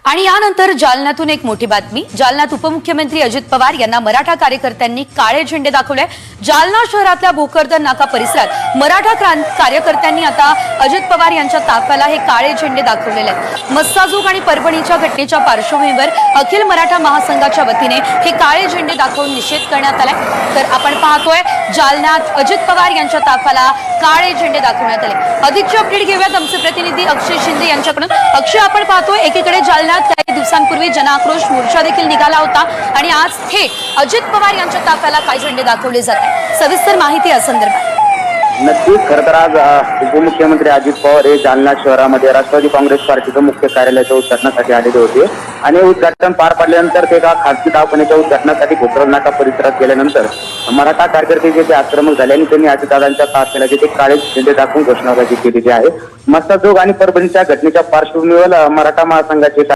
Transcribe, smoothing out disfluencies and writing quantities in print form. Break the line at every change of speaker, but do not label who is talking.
आणि यानंतर जालन्यातून एक मोठी बातमी। जालन्यात उपमुख्यमंत्री अजित पवार यांना मराठा कार्यकर्त्यांनी काळे झेंडे दाखवले। जालना शहरातल्या भोकरदन नाका परिसरात मराठा कार्यकर्त्यांनी आता अजित पवार यांच्या ताफ्याला हे काळे झेंडे दाखवलेले आहेत। मस्साजोग आणि परभणीच्या घटनेच्या पार्श्वभूमीवर अखिल मराठा महासंघाच्या वतीने हे काळे झेंडे दाखवून निषेध करण्यात आलाय। तर आपण पाहतोय जालन्यात अजित पवार यांच्या ताफ्याला काळे झेंडे दाखवण्यात आले। अधिकची अपडेट घेऊयात आमचे प्रतिनिधी अक्षय शिंदे यांच्याकडून। अक्षय, आपण पाहतोय एकीकडे जालन्यात काही दिवसांपूर्वी जनाक्रोश मोर्चा देखील निघाला होता आणि आज थेट अजित पवार यांच्या ताफ्याला काय झेंडे दाखवले जात आहेत, सविस्तर माहिती या संदर्भात।
नक्कीच खरं तर आज उपमुख्यमंत्री अजित पवार हे जालना शहरामध्ये राष्ट्रवादी काँग्रेस पार्टीचं मुख्य कार्यालयाच्या उद्घाटनासाठी आलेले होते आणि उद्घाटन पार पडल्यानंतर ते एका खासगी दवाखान्याच्या उद्घाटनासाठी भोकरदन नाका परिसरात गेल्यानंतर मराठा कार्यकर्ते जे आक्रमक झाले आणि त्यांनी अजितदादांच्या ताफ्याला जे काळे झेंडे दाखवून घोषणाबाजी केलेली आहे। मस्साजोग आणि परभणीच्या घटनेच्या पार्श्वभूमीवर मराठा महासंघाचे